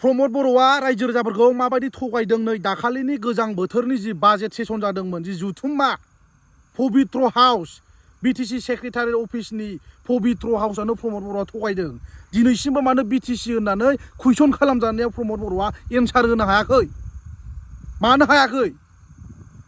प्रमद बर'आ रायजो राजाफोरखौ माबायदि थगायदों नै दाखालिनि गोजां बोथोरनि जि बाजेट सेसन जादोंमोन जि जुथुम्मा पबित्र हाउस बिटिसि सेक्रेटारि अफिसनि पबित्र हाउसआनो प्रमद बर'आ थगायदों। दिनैसिमबो मानो बिटिसि होननानै कुइसन खालामजानायाव प्रमद बर'आ एन्सार होनो हायाखै? मानो हायाखै?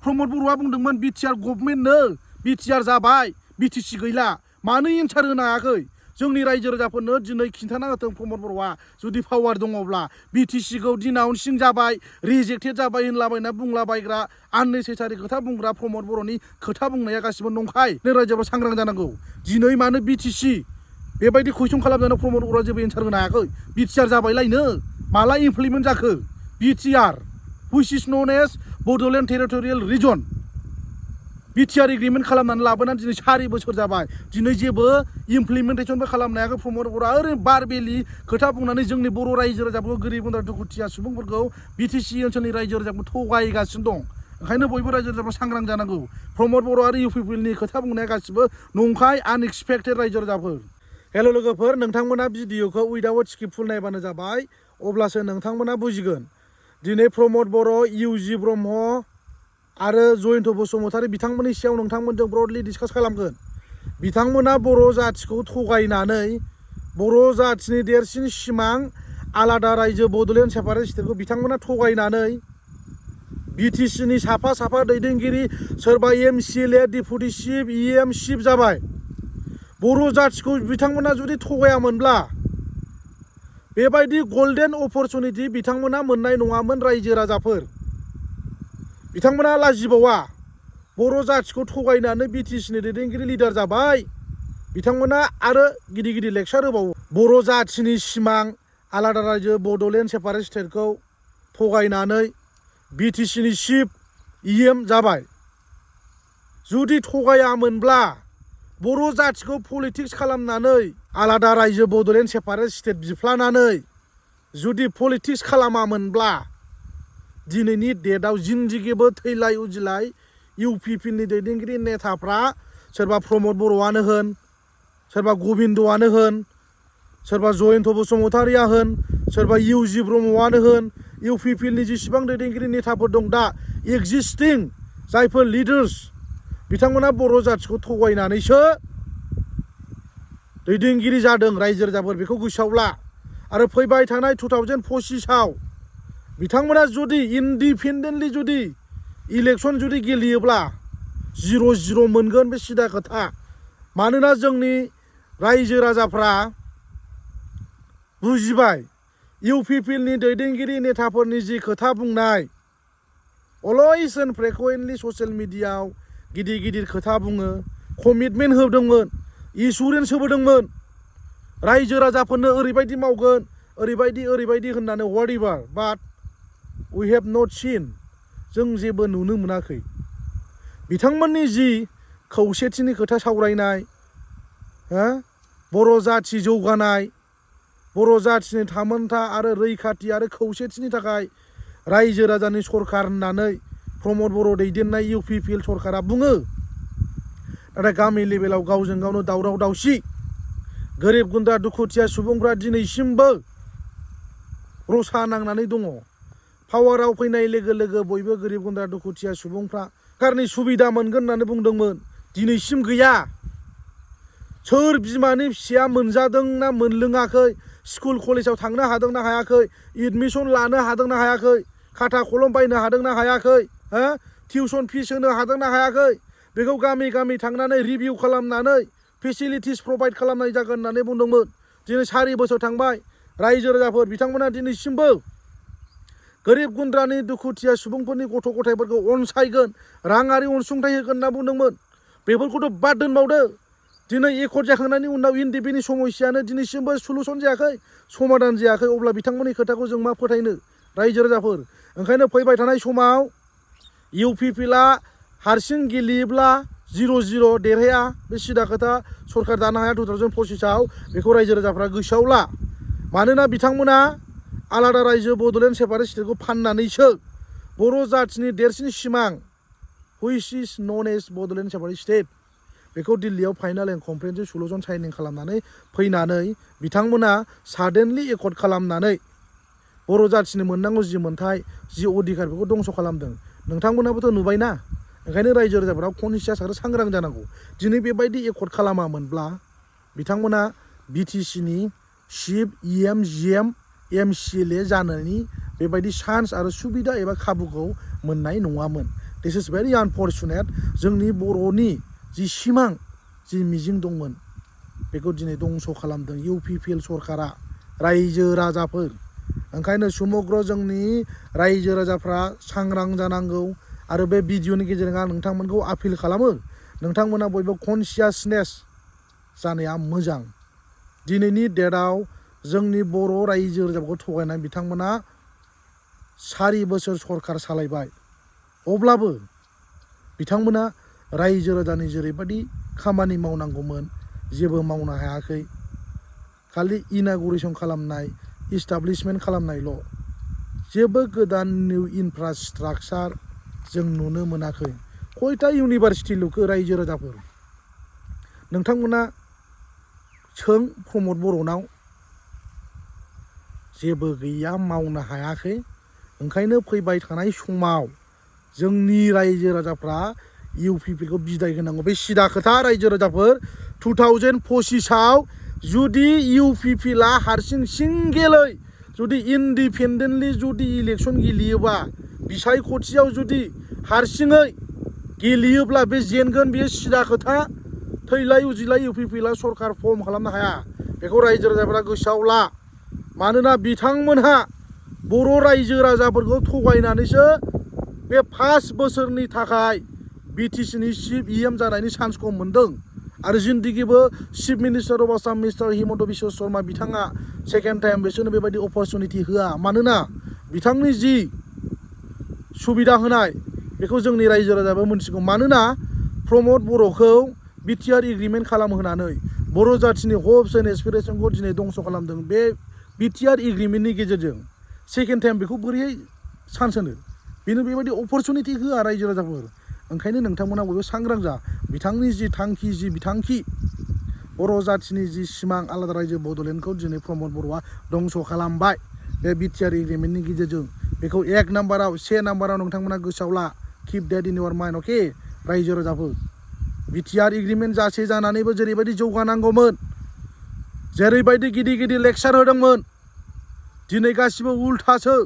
प्रमद बर'आ बुंदोंमोन बिटिआर गभर्नमेन्टनो बिटिआर जाबाय बिटिसि गैला। मानो एन्सार होनो हायाखै? जोंनि रायजो राजाफोरनो दिनै खिन्थाना होथों प्रमद बर'आ जुदि पावार दङब्ला बिटिसिखौ दिनाउन्सिं जाबाय रिजेक्टेड जाबाय होनलाबायना बुंलाबायग्रा आननेसेसारि खोथा बुंग्रा प्रमद बर'नि खोथा बुंनाया गासिबो नंखाय। नों रायजोफ्रा सांग्रां जानांगौ। दिनै मानो बिटिसि बेबायदि कुइसन खालामजानो प्रमद बर'आ जेबो एन्सार होनो हायाखै? बिटिआर जाबायलायनो माला इमप्लिमेन्ट जाखो? BTR which is known as Bodoland territorial region BTR agreement खालामनानै लाबोनानै दिनै 4 बोसोर जाबाय। दिनै जेबो इमप्लिमेन्टेसनबो खालामनो हायाखै प्रमद बर'आ ओरैनो बारबेलि खोथा बुंनानै जोंनि बर' रायजो राजाफोरखौ गोरिब गुन्द्रा दुखुथिया सुबुंफोरखौ बिटिसि ओनसोलनि रायजो राजाफोरखौ थगायगासिनो दं। ओंखायनो बयबो रायजो राजाफ्रा सांग्रां जानांगौ। प्रमद बर' आरो इउपिपिएलनि खोथा बुंनाया गासिबो नंखाय आनएक्सपेक्टेड रायजो राजाफोर। हेल' लोगोफोर, नोंथांमोना भिडिअखौ उइदाउट स्किप फुल नायबानो जाबाय, अब्लासो नोंथांमोना बुजिगोन। दिनै प्रमद बर', इउजि ब्रह्म आरो जयन्त बसुमतारी बिथांमोननि सायाव नोंथांमोनजों ब्रडलि डिसकास खालामगोन। बिथांमोना बर' जाथिखौ थगायनानै बर' जाथिनि देरसिन सिमां आलादा रायजो बड'लेण्ड सेपारेट स्टेटखौ बिथांमोना थगायनानै बिटिसिनि साफा साफा दैदेनगिरि सोरबा MCLA deputy chief EM chief जाबाय। बर' जाथिखौ बिथांमोना जुदि थगायामोनब्ला बेबायदि गल्डेन अपरचुनिटि बिथांमोना मोननाय नङामोन। रायजो राजाफोर बिथांमोना लाजिबावा बर' जाथिखौ थगायनानै बिटिसिनि दैदेनगिरि लिडार जाबाय। बिथांमोना आरो गिदिर गिदिर लेक्सार होबावो। बर' जाथिनि सिमां आलादा रायजो बड'लेण्ड सेपारेट स्टेटखौ थगायनानै बिटिसिनि चिफ इएम जाबाय। जुदि थगायामोनब्ला बर' जाथिखौ पलिटिक्स खालामनानै आलादा रायजो बड'लेण्ड सेपारेट स्टेट बिफ्लानानै जुदि पलिटिक्स खालामामोनब्ला दिनैनि डेटआव जिन्दिगिबो थैलाय उजिलाय इउपिपिएलनि दैदेनगिरि नेताफ्रा सोरबा प्रमद बर'आनो होन, सोरबा गबिन्दआनो होन, सोरबा जयन्त बसुमतारीया होन, सोरबा इउजि ब्रह्मआनो होन, इउपिपिएलनि जेसेबां दैदेनगिरि नेताफोर दं दा एक्जिस्टिं जायफोर लिडार्स बिथांमोना बर' जाथिखौ थगायनानैसो दैदेनगिरि जादों। रायजो राजाफोर बेखौ गोसोआव ला। आरो फैबाय थानाय 2025आव बिथांमोना जुदि इन्डिपेन्डेन्टलि जुदि इलेक्सन जुदि गेलेयोब्ला 0-0 मोनगोन, बे सिदा खोथा। मानोना जोंनि रायजो राजाफ्रा बुजिबाय इउपिपिएलनि दैदेनगिरि नेताफोरनि जि खोथा बुंनाय अलवेज एन्ड फ्रिकुवेन्टलि ससियेल मिडियाआव गिदिर गिदिर खोथा बुङो, कमिटमेन्ट होदोंमोन, इन्सुरेन्स होबोदोंमोन रायजो राजाफोरनो ओरैबायदि मावगोन ओरैबायदि होननानै whatever, but we have not seen, जों जेबो नुनो मोनाखै। बिथांमोननि जि खौसेथिनि खोथा सावरायनाय, बर' जाथि जौगानाय, बर' जाथिनि थामोनथा आरो रैखाथि आरो खौसेथिनि थाखाय रायजो राजानि सरकार होननानै प्रमद बर' दैदेननाय इउपिपिएल सरकारा बुङो। नाथाय गामि लेभेलाव गावजों गावनो दावराव दावसि, गोरिब गुन्द्रा दुखुथिया सुबुंफ्रा दिनैसिमबो रसा नांनानै दङ। पावाराव फैनाय लोगो लोगो बयबो गोरिब गुन्द्रा दुखुथिया सुबुंफ्रा सरकारनि सुबिदा मोनगोन होननानै बुंदोंमोन, दिनैसिम गैया। सोर बिमानि फिसाया मोनजादों ना मोनलोङाखै, स्कुल कलेजाव थांनो हादों ना हायाखै, एडमिसन लानो हादों ना हायाखै, खाथा कलम बायनो हादों ना हायाखै, टिउसन फिस होनो हादों ना हायाखै, बेखौ गामि गामि थांनानै रिभिउ खालामनानै फेसिलिटिस प्रभाइड खालामनाय जागोन होननानै बुंदोंमोन। दिनै 4 बोसोर थांबाय। रायजो राजाफोर बिथांमोना दिनैसिमबो गोरिब गुन्द्रानि दुखुथिया सुबुंफोरनि गथ' गथायफोरखौ अनसायगोन, राङारि अनसुंथाइ होगोन होनना बुंदोंमोन। बेफोरखौथ' बाद दोनबावदो। दिनै एकर्ड जाखांनायनि उनाव इन्डिपेन्डेन्ट समस्यानो दिनैसिमबो सलुसन जायाखै, समाधान जायाखै। अब्ला बिथांमोननि खोथाखौ जों मा फोथायनो रायजो राजाफोर? ओंखायनो फैबाय थानाय समाव इउपिपिएलआ हारसिं गेलेयोब्ला 0-0 देरहाया, बे सिदा खोथा। सरकार दानो हाया 2025आव, बेखौ रायजो राजाफ्रा गोसोआव ला। मानोना बिथांमोना आलादा रायजो बड'लेण्ड सेपारेट स्टेटखौ फाननानैसो बर' जाथिनि देरसिन सिमां which is known as Bodoland separate state बेखौ दिल्लीयाव फाइनाल एन्ड कमप्रिहेन्सिभ सलुसन साइनिं खालामनानै फैनानै बिथांमोना साडेनलि एकर्ड खालामनानै बर' जाथिनि मोननांगौ जि मोनथाय जि अधिकार बेखौ दंस' खालामदों नोंथांमोनाबोथ' नुबायना ओंखायनो रायजो राजाफोरा कनसियास आरो सांग्रां जानांगौ दिनै बेबायदि एकर्ड खालामामोनब्ला बिथांमोना BTCनि चिफ EM GM MCLA जानायनि बेबायदि चान्स आरो सुबिदा एबा खाबुखौ मोननाय नङामोन दिस इज भेरि आनफर्चुनेट जोंनि बर'नि जि सिमां जि मिजिं दंमोन बेखौ दिनै दंस' खालामदों UPPL सरकारा रायजो राजाफोर ओंखायनो समग्र जोंनि रायजो राजाफ्रा सांग्रां जानांगौ आरो बे भिडिअनि गेजेरजों आं नोंथांमोनखौ आपिल खालामो नोंथांमोना बयबो कनसियासनेस जानाया मोजां दिनैनि डेटआव जोंनि बर' रायजो राजाफोरखौ थगायनानै बिथांमोना 4 बोसोर सरकार सालायबाय अब्लाबो बिथांमोना रायजो राजानि जेरैबायदि खामानि मावनांगौमोन जेबो मावनो हायाखै खालि इनागुरेसन खालामनाय इस्टाब्लिशमेन्ट खालामनायल' जेबो गोदान निउ इनफ्रास्ट्राकचार जों नुनो मोनाखै खयथा इउनिभारसिटि लुखो रायजो राजाफोर नोंथांमोना सों प्रमद बर'नाव जेबो गैया मावनो हायाखै ओंखायनो फैबाय थानाय समाव जोंनि रायजो राजाफ्रा UPPLखौ बिदाय होनांगौ बे सिदा खोथा रायजो राजाफोर 2025आव जुदि UPPLआ हारसिं सिंगेलै जुदि इन्डिपेन्डेन्टलि जुदि इलेक्सन गेलेयोबा बिसायख'थियाव जुदि हारसिङै गेलेयोब्ला बे जेनगोन बेयो सिदा खोथा थैलाय उजिलाय UPPLआ सरकार फर्म खालामनो हाया बेखौ रायजो राजाफोरा गोसोआव ला मानोना बिथांमोनहा बर' रायजो राजाफोरखौ थगायनानैसो बे 5 बोसोरनि थाखाय BTCनि चिफ EM जानायनि चान्सखौ मोन्दों आरो जिन्दगिबो chief minister of Assam mister Himanta Biswa Sarma बिथाङा सेकेन्ड टाइम बिसोरनो बेबायदि अपरचुनिटि होआ मानोना बिथांनि जि सुबिदा होनाय बेखौ जोंनि रायजो राजाबो मोनथिगौ मानोना प्रमद बर'खौ BTR एग्रिमेन्ट खालामहोनानै बर' जाथिनि हप्स एन्ड एसपिरेसनखौ दिनै दंस' खालामदों बे BTR एग्रिमेन्टनि गेजेरजों सेकेन्ड टाइम बेखौ बोरैहाय चान्स होनो बेनो बेबायदि अपरचुनिटि होआ रायजो राजाफोर ओंखायनो नोंथांमोना बयबो सांग्रां जा बिथांनि जि थांखि जि बिथांखि बर' जाथिनि जि सिमां आलादा रायजो बड'लेण्डखौ दिनै प्रमद बर'आ दंस' खालामबाय बे BTR एग्रिमेन्टनि गेजेरजों बेखौ 1 नाम्बाराव 1 नाम्बाराव नोंथांमोना गोसोआव ला किप डेट इन इउर माइन्ड अके रायजो राजाफोर BTR एग्रिमेन्ट जासे जानानैबो जेरैबायदि जौगानांगौमोन जेरैबायदि गिदिर गिदिर लेक्सार होदोंमोन दिनै गासिबो उल्थासो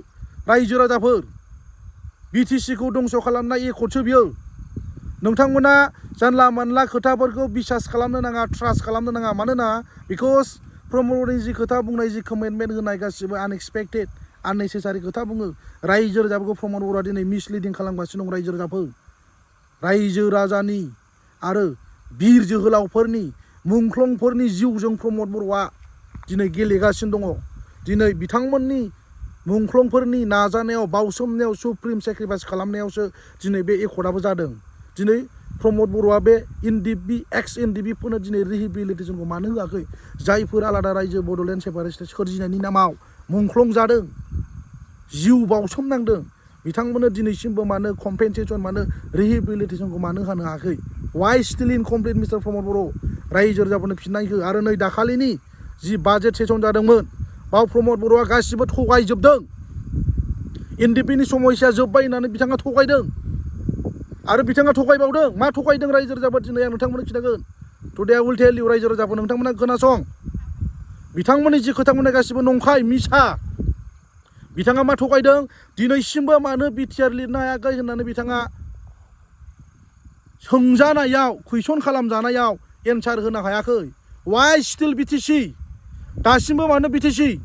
रायजो राजाफोर BTCखौ दंस' खालामनाय एकर्डसो बियो नोंथांमोना जानला मानला खोथाफोरखौ बिसास खालामनो नाङा ट्रास्ट खालामनो नाङा मानोना बिकज प्रमदनि जि खोथा बुंनाय जि कमिटमेन्ट होनाय गासिबो आनएक्सपेक्टेड आननेसेसारि खोथा बुङो रायजो राजाफोरखौ प्रमद बर'आ दिनै मिसलिडिं खालामगासिनो दं रायजो राजाफोर रायजो राजानि आरो बिर जोहोलावफोरनि मुंख्लंफोरनि जिउजों प्रमद बर'आ दिनै गेलेगासिनो दङ दिनै बिथांमोननि मुंख्लंफोरनि नाजानायाव बावसोमनायाव सुप्रिम सेक्रिफाइस खालामनायावसो दिनै बे एकर्डआबो जादों दिनै प्रमद बर'आ बे एक्स NDBफोरनो दिनै रिहेबिलिटेसनखौ मानो होआखै जायफोर आलादा रायजो बड'लेण्ड सेपारेशन सोरजिनायनि नामाव मुंख्लं जादों जिउ बावसोमनांदों बिथांमोननो दिनैसिमबो मानो कम्पेनसेसन मानो रिहेबिलिटेसनखौ मानो होनो हायाखै वाइ स्टिल इनकमप्लिट मिस्टार प्रमद बर' रायजो राजाफोरनो फिननाय हो आरो नै दाखालिनि जि बाजेट सेसन जादोंमोन बाव प्रमद बर'आ गासिबो थगायजोबदों NDPनि समस्या जोब्बाय होननानै बिथाङा थगायदों आरो बिथाङा थगायबावदों मा थगायदों रायजो राजाफोर दिनै आं नोंथांमोननो खिन्थागोन टुडे आइ उइल टेल इउ रायजो राजाफोर नोंथांमोना खोनासं बिथांमोननि जि खोथा बुंनाय गासिबो नंखाय मिसा बिथाङा मा थगायदों दिनैसिमबो मानो BTR लिरनो हायाखै होननानै बिथाङा सोंजानायाव कुइसन खालामजानायाव एन्सार होनो हायाखै वाइ स्टिल BTC दासिमबो मानो BTC